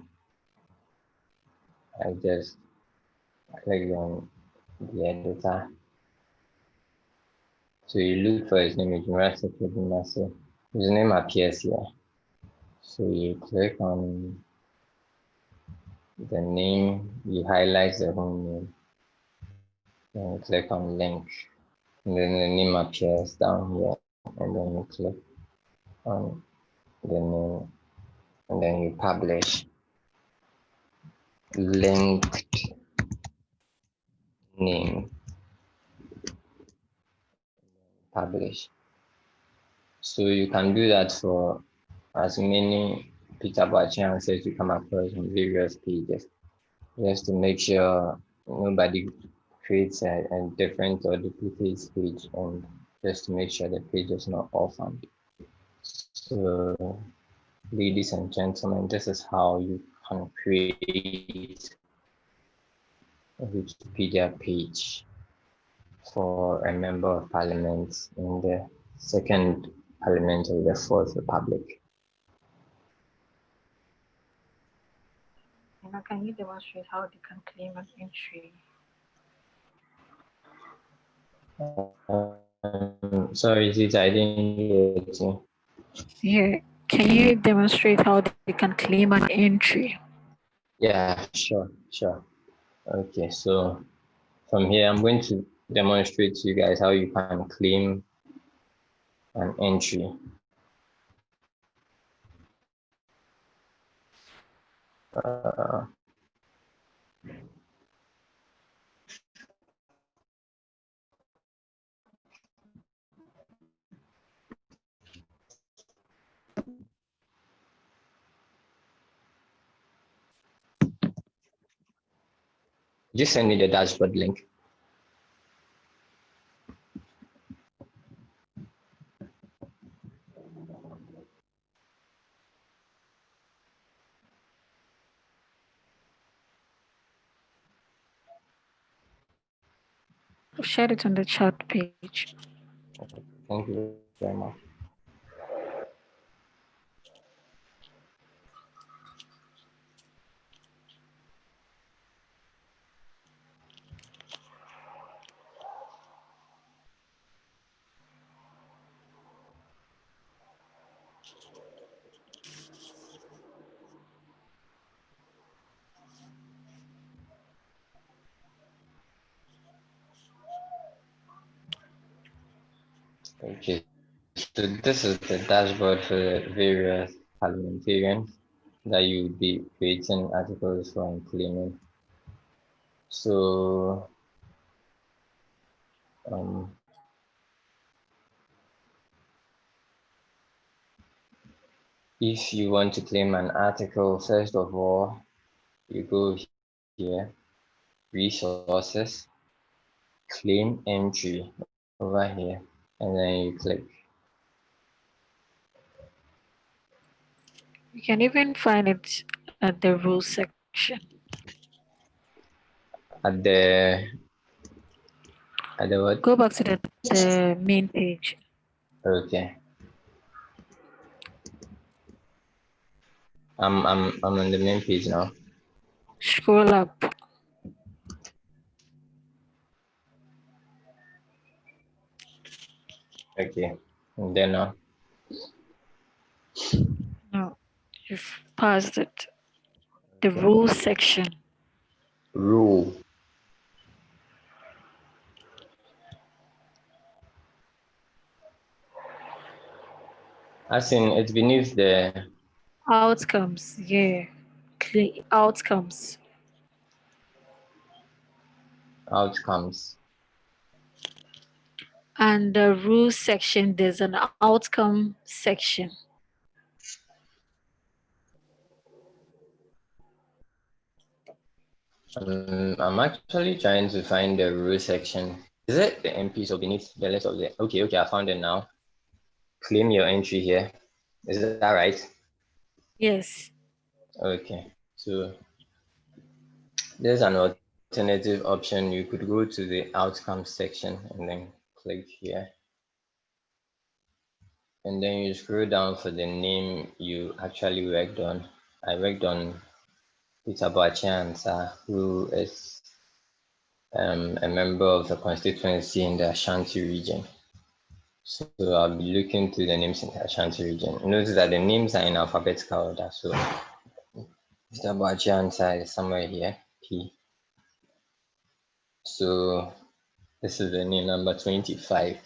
Speaker 1: just clicked on the editor. So you look for his name, his name appears here. So you click on the name, you highlight the whole name, then click on link, and then the name appears down here, and then you click on the name, and then you publish linked name, publish. So you can do that for as many Peter Bachian says you come across on various pages, just to make sure nobody creates a different or duplicates page, and just to make sure the page is not orphaned. So, ladies and gentlemen, this is how you can create a Wikipedia page for a member of parliament in the second parliament of the Fourth Republic.
Speaker 2: Can you demonstrate how they can claim an entry?
Speaker 1: Sorry, Zita, I didn't hear you.
Speaker 2: Yeah. Can you demonstrate how they can claim an entry?
Speaker 1: Yeah, sure. Okay, so from here, I'm going to demonstrate to you guys how you can claim an entry. Just send me the dashboard link.
Speaker 2: I've shared it on the chat page.
Speaker 1: Thank you very much. Okay, so this is the dashboard for the various parliamentarians that you would be creating articles for and claiming. So um, if you want to claim an article, first of all, you go here, resources, claim entry over here, and then you click.
Speaker 2: You can even find it at the rules section.
Speaker 1: At the what?
Speaker 2: Go back to the main page.
Speaker 1: Okay. I'm on the main page now.
Speaker 2: Scroll up.
Speaker 1: Okay. And then
Speaker 2: No, you've passed it. The rules section.
Speaker 1: rule. As in it's beneath the
Speaker 2: Outcomes. Yeah. Outcomes.
Speaker 1: outcomes.
Speaker 2: And the rules section, there's an outcome section.
Speaker 1: I'm actually trying to find the rule section. Is it the MP? So beneath the list of the okay, I found it now. Claim your entry here. Is that right?
Speaker 2: Yes.
Speaker 1: Okay. So there's an alternative option. You could go to the outcome section and then click here. And then you scroll down for the name you actually worked on. I worked on Peter Boachiansa, who is a member of the constituency in the Ashanti region. So I'll be looking through the names in the Ashanti region. Notice that the names are in alphabetical order. So Peter Boachiansa is somewhere here, P. So this is the name number 25.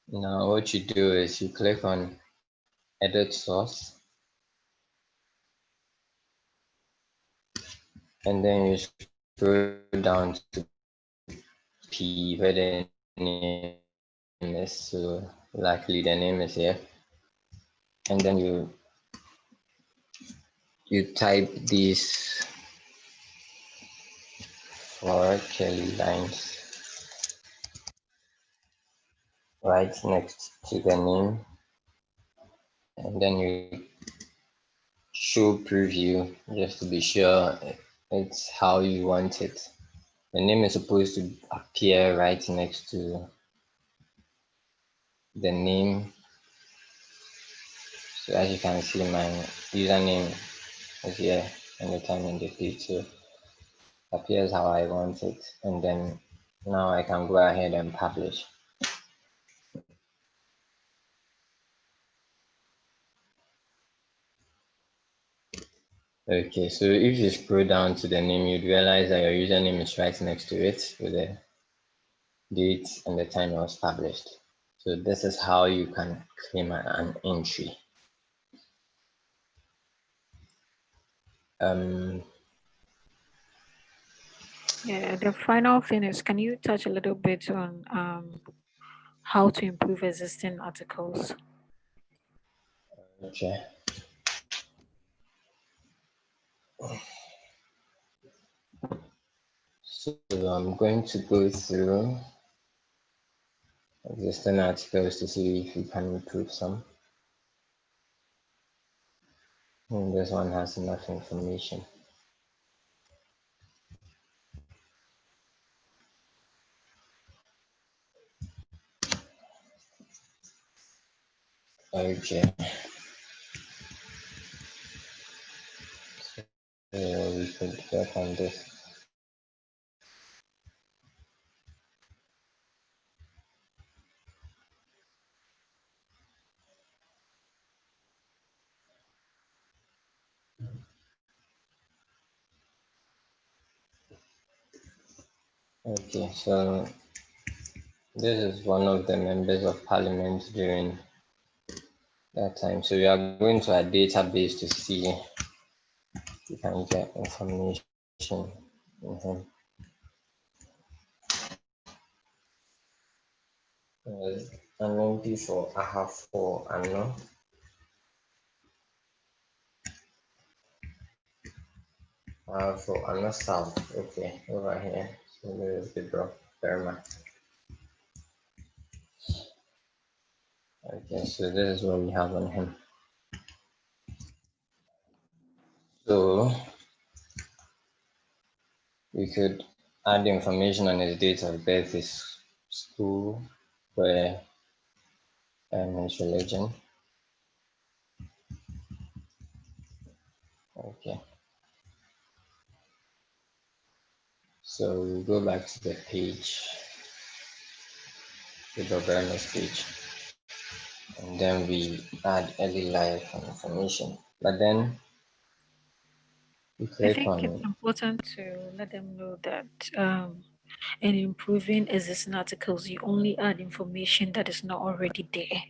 Speaker 1: Now what you do is you click on edit source and then you scroll down to P where the name is. So likely the name is here. And then you type these 4 Kelly lines right next to the name, and then you show preview just to be sure it's how you want it. The name is supposed to appear right next to the name. So as you can see, my username is here and the time and the date, so it appears how I want it. And then now I can go ahead and publish. Okay, so if you scroll down to the name, you'd realize that your username is right next to it with the date and the time it was published. So this is how you can claim an entry.
Speaker 2: Yeah, the final thing is, can you touch a little bit on how to improve existing articles?
Speaker 1: Okay. So I'm going to go through existing articles to see if we can improve some. And this one has enough information. Okay. We could work on this. Okay, so this is one of the members of parliament during that time. So we are going to a database to see if we can get information on him. An MP for Ahafo Ano. For Ano South. Okay, over here. So there is the drop. Burma. Okay, so this is what we have on him. So we could add information on his date of birth, his school, where his religion. Okay. So we go back to the page, the governance page, and then we add early life information. But then we
Speaker 2: I
Speaker 1: click
Speaker 2: think it's
Speaker 1: on,
Speaker 2: important to let them know that in improving existing articles, you only add information that is not already there.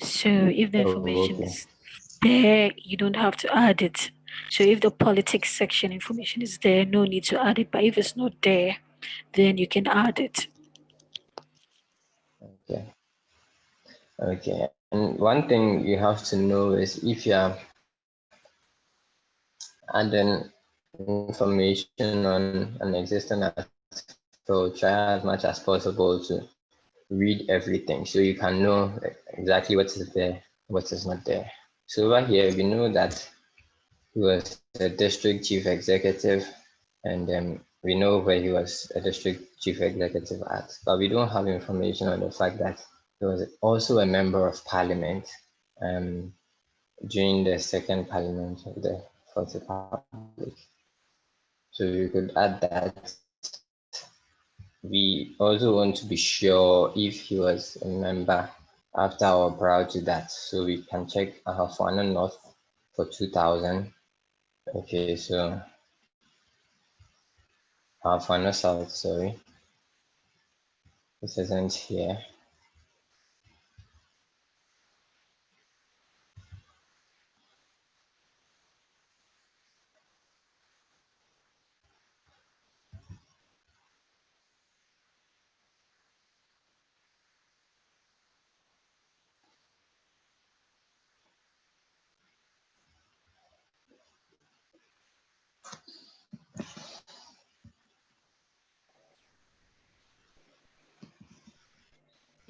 Speaker 2: So if the
Speaker 1: oh,
Speaker 2: information
Speaker 1: okay,
Speaker 2: is there, you don't have to add it. So if the politics section information is there, no need to add it. But if it's not there, then you can add it.
Speaker 1: okay, okay. And one thing you have to know is if you are adding information on an existing article, try as much as possible to read everything so you can know exactly what is there, what is not there. So over here, we know that he was a district chief executive, and we know where he was a district chief executive at, but we don't have information on the fact that he was also a member of parliament um, during the second parliament of the Fourth Republic. So you could add that. We also want to be sure if he was a member after or prior to that. So we can check Ahafo North for 2000. Okay, so Ahafo South, sorry, this isn't here.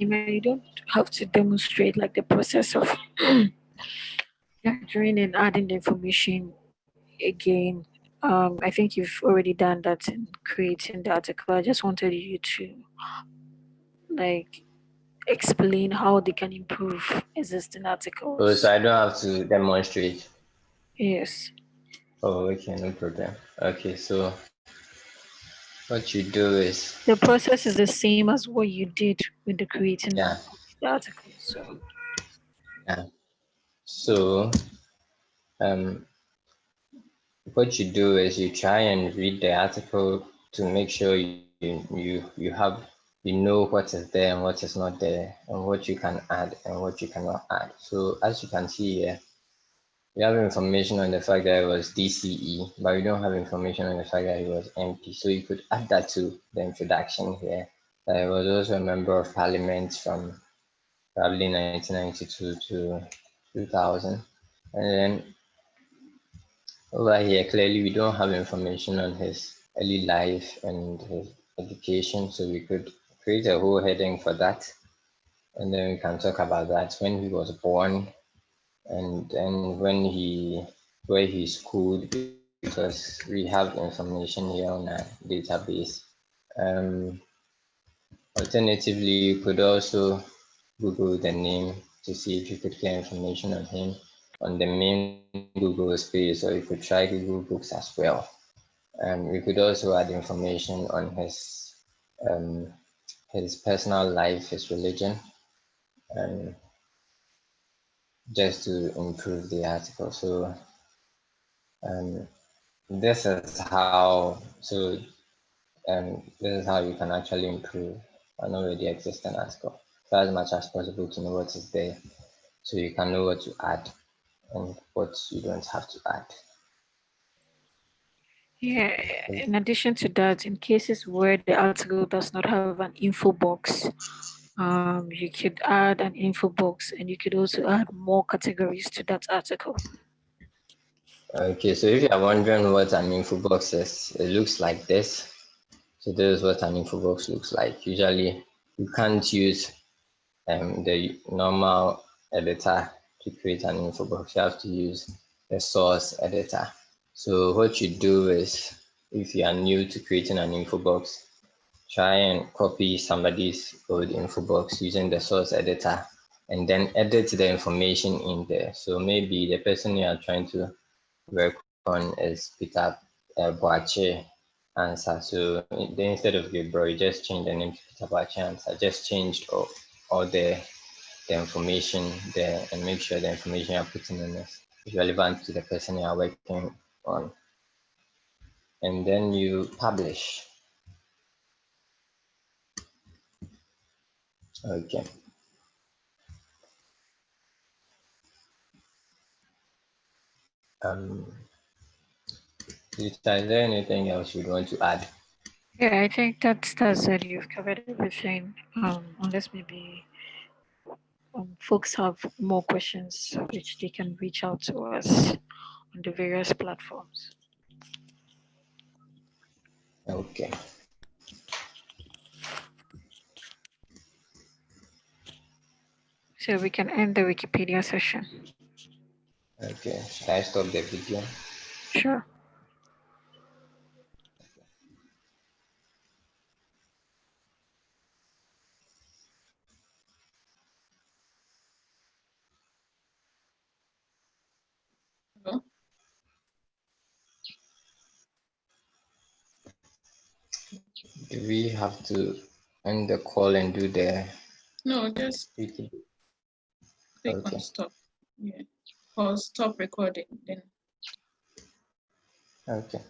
Speaker 2: You don't have to demonstrate like the process of gathering and adding the information again. I think you've already done that in creating the article. I just wanted you to like explain how they can improve existing
Speaker 1: Oh, so
Speaker 2: articles.
Speaker 1: I don't have to demonstrate.
Speaker 2: Yes.
Speaker 1: Oh, okay, no problem. Okay, so what you do is,
Speaker 2: The process is the same as what you did with the creating
Speaker 1: yeah,
Speaker 2: of the article. So
Speaker 1: yeah. So um, what you do is you try and read the article to make sure you have you know what is there and what is not there and what you can add and what you cannot add. So as you can see here, we have information on the fact that it was DCE, but we don't have information on the fact that it was MP. So you could add that to the introduction here. That he was also a member of parliament from probably 1992 to 2000. And then over here, clearly, we don't have information on his early life and his education, so we could create a whole heading for that, and then we can talk about that when he was born, and then when he where he schooled, because we have information here on our database. Um, Alternatively, you could also Google the name to see if you could get information on him on the main Google space, or you could try Google Books as well. We could also add information on um, his personal life, his religion, and just to improve the article. So um, this is how this is how you can actually improve an already existing article. So as much as possible to know what is there, so you can know what to add and what you don't have to add.
Speaker 2: Yeah, in addition to that, in cases where the article does not have an info box, you could add an info box, and you could also add more categories to that article.
Speaker 1: Okay, so if you are wondering what an info box is, it looks like this. So this is what an info box looks like. Usually you can't use the normal editor to create an info box. You have to use the source editor. So what you do is, if you are new to creating an info box, try and copy somebody's old info box using the source editor, and then edit the information in there. So maybe the person you are trying to work on is Peter Boache answer. So then instead of Gabriel, you just change the name to Peter Boache answer. Just changed all the information there, and make sure the information you're putting in is relevant to the person you are working on. And then you publish. Okay. Um, is there anything else you'd want to add?
Speaker 2: Yeah, I think that's it. You've covered everything. Unless maybe folks have more questions, which they can reach out to us on the various platforms.
Speaker 1: Okay.
Speaker 2: So we can end the Wikipedia session.
Speaker 1: Okay. Should I stop the video?
Speaker 2: Sure.
Speaker 3: No,
Speaker 1: Do we have to end the call and do the
Speaker 3: no, just
Speaker 1: wiki?
Speaker 3: click
Speaker 1: Okay.
Speaker 3: on stop. Yeah. Or stop recording. Then
Speaker 1: Okay.